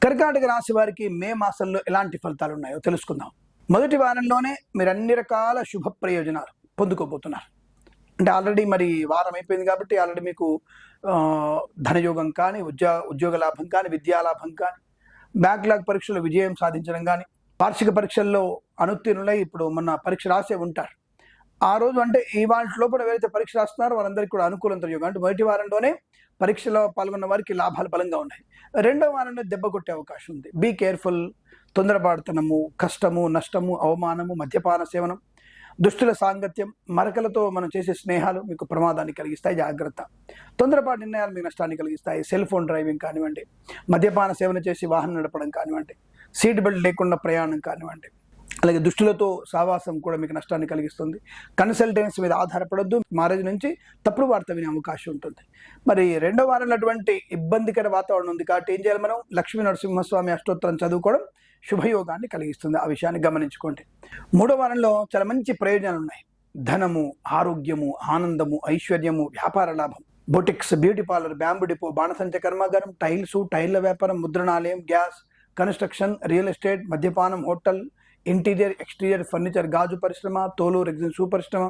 కర్కాటక రాశి వారికి మే మాసంలో ఎలాంటి ఫలితాలు ఉన్నాయో తెలుసుకుందాం. మొదటి వారంలోనే మీరు అన్ని రకాల శుభ ప్రయోజనాలు పొందుకోబోతున్నారు. అంటే ఆల్రెడీ మరి వారం అయిపోయింది కాబట్టి ఆల్రెడీ మీకు ధనయోగం కానీ, ఉద్యోగ లాభం కానీ, విద్యా లాభం కానీ, బ్యాక్లాగ్ పరీక్షలో విజయం సాధించడం కానీ, వార్షిక పరీక్షల్లో అనుత్తీర్ణులై ఇప్పుడు మొన్న పరీక్ష రాసే ఉంటారు. ఆ రోజు అంటే ఈ వాటి లోపల ఎవరైతే పరీక్ష రాస్తున్నారో వారందరికీ కూడా అనుకూలంతో యోగం. అంటే మొదటి వారంలోనే పరీక్షలో పాల్గొన్న వారికి లాభాలు బలంగా ఉన్నాయి. రెండవ వారంలో దెబ్బ కొట్టే అవకాశం ఉంది. Be careful. తొందరపాటుతనము, కష్టము, నష్టము, అవమానము, మద్యపాన సేవనం, దుష్టుల సాంగత్యం, మరకలతో మనం చేసే స్నేహాలు మీకు ప్రమాదాన్ని కలిగిస్తాయి. జాగ్రత్త. తొందరపాటు నిర్ణయాలు మీకు నష్టాన్ని కలిగిస్తాయి. సెల్ ఫోన్ డ్రైవింగ్ కానివ్వండి, మద్యపాన సేవన చేసి వాహనం నడపడం కానివ్వండి, సీట్ బెల్ట్ లేకుండా ప్రయాణం కానివ్వండి, అలాగే దుష్టులతో సావాసం కూడా మీకు నష్టాన్ని కలిగిస్తుంది. కన్సల్టెన్సీ మీద ఆధారపడొద్దు. మ్యారేజ్ నుంచి తప్పుడు వార్త వినే అవకాశం ఉంటుంది. మరి రెండో వారంలో అటువంటి ఇబ్బందికర వాతావరణం ఉంది కాబట్టి ఏం చేయాలి? మనం లక్ష్మీ నరసింహస్వామి అష్టోత్తరం చదువుకోవడం శుభయోగాన్ని కలిగిస్తుంది. ఆ విషయాన్ని గమనించుకోండి. మూడో వారంలో చాలా మంచి ప్రయోజనాలు ఉన్నాయి. ధనము, ఆరోగ్యము, ఆనందము, ఐశ్వర్యము, వ్యాపార లాభం, boutiques, beauty parlour, bamboo depot, బాణసంచ కర్మాగారం, టైల్ల వ్యాపారం, ముద్రణాలయం, గ్యాస్, కన్స్ట్రక్షన్, రియల్ ఎస్టేట్, మద్యపానం, హోటల్, ఇంటీరియర్, ఎక్స్టీరియర్, ఫర్నిచర్, గాజు పరిశ్రమ, తోలు, రెగ్జిన్ షూ పరిశ్రమ,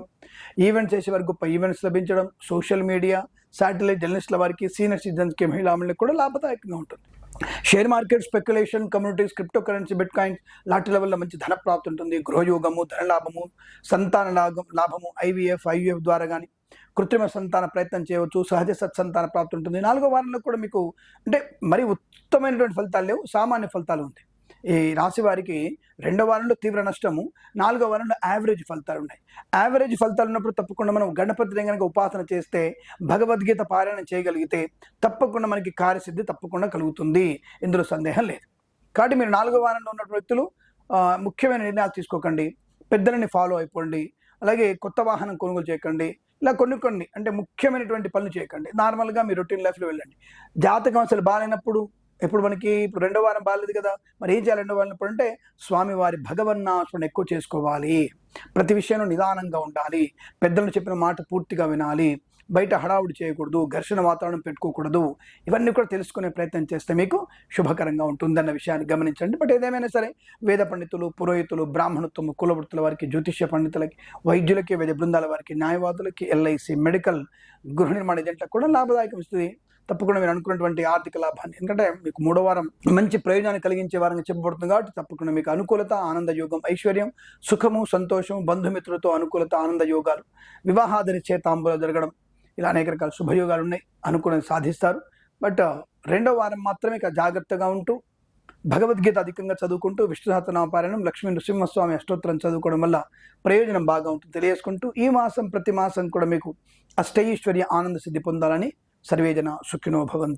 ఈవెంట్స్ చేసే వారికి గొప్ప ఈవెంట్స్ లభించడం, సోషల్ మీడియా, శాటిలైట్ జర్నలిస్టుల వారికి, సీనియర్ సిటిజన్స్కి, మహిళలకు కూడా లాభదాయకంగా ఉంటుంది. Share market, speculation, communities, crypto currency, bit coins లాంటి లెవెల్లో మంచి ధన ప్రాప్తి ఉంటుంది. గృహయోగము, ధనలాభము, సంతాన లాభము, ఐవీఎఫ్ ద్వారా కానీ కృత్రిమ సంతాన ప్రయత్నం చేయవచ్చు. సహజ సత్సంతాన ప్రాప్తి ఉంటుంది. నాలుగో వారంలో కూడా మీకు అంటే మరి ఉత్తమమైనటువంటి ఫలితాలు లేవు, సామాన్య ఫలితాలు ఉంటాయి. ఈ రాశి వారికి రెండో వారంలో తీవ్ర నష్టము, నాలుగో వారంలో యావరేజ్ ఫలితాలు ఉన్నాయి. యావరేజ్ ఫలితాలు ఉన్నప్పుడు తప్పకుండా మనం గణపతిని కనుక ఉపాసన చేస్తే, భగవద్గీత పారాయణం చేయగలిగితే తప్పకుండా మనకి కార్యసిద్ధి తప్పకుండా కలుగుతుంది. ఇందులో సందేహం లేదు. కాబట్టి మీరు నాలుగో వారంలో ఉన్న వ్యక్తులు ముఖ్యమైన నిర్ణయాలు తీసుకోకండి. పెద్దలని ఫాలో అయిపోండి. అలాగే కొత్త వాహనం కొనుగోలు చేయకండి. ఇలా కొన్ని అంటే ముఖ్యమైనటువంటి పనులు చేయకండి. నార్మల్గా మీ రొటీన్ లైఫ్లో వెళ్ళండి. జాతకం అసలు బాగాలేనప్పుడు ఇప్పుడు రెండో వారం బాగాలేదు కదా, మరి ఏం చేయాలి? రెండో వారం అంటే స్వామివారి భగవన్నామస్మరణ ఎక్కువ చేసుకోవాలి. ప్రతి విషయంలో నిదానంగా ఉండాలి. పెద్దలను చెప్పిన మాట పూర్తిగా వినాలి. బయట హడావుడి చేయకూడదు. ఘర్షణ వాతావరణం పెట్టుకోకూడదు. ఇవన్నీ కూడా తెలుసుకునే ప్రయత్నం చేస్తే మీకు శుభకరంగా ఉంటుందన్న విషయాన్ని గమనించండి. బట్ ఏదేమైనా సరే వేద పండితులు, పురోహితులు, బ్రాహ్మణత్వము, కులవృత్తుల వారికి, జ్యోతిష్య పండితులకి, వైద్యులకి, వైద్య బృందాల వారికి, న్యాయవాదులకి, ఎల్ఐసి, మెడికల్, గృహ నిర్మాణ ఏజెంట్లకు కూడా లాభదాయకం ఇస్తుంది. తప్పకుండా మీరు అనుకున్నటువంటి ఆర్థిక లాభాన్ని, ఎందుకంటే మీకు మూడో వారం మంచి ప్రయోజనాన్ని కలిగించే వారంగా చెప్పబడుతుంది కాబట్టి తప్పకుండా మీకు అనుకూలత, ఆనంద యోగం, ఐశ్వర్యం, సుఖము, సంతోషం, బంధుమిత్రులతో అనుకూలత, ఆనంద యోగాలు, వివాహాది నిశ్చయితాంబులు జరగడం, ఇలా అనేక రకాల శుభయోగాలు ఉన్నాయి. అనుకూలంగా సాధిస్తారు. బట్ రెండో వారం మాత్రమే జాగ్రత్తగా ఉంటూ భగవద్గీత అధికంగా చదువుకుంటూ విష్ణు సహస్రనామపారాయణం, లక్ష్మీ నృసింహస్వామి అష్టోత్తరం చదువుకోవడం వల్ల ప్రయోజనం బాగా ఉంటుంది తెలియజేసుకుంటూ, ఈ మాసం ప్రతి మాసం కూడా మీకు అష్టైశ్వర్య ఆనంద సిద్ధి పొందాలని సర్వేజన సుఖినో భవంతు.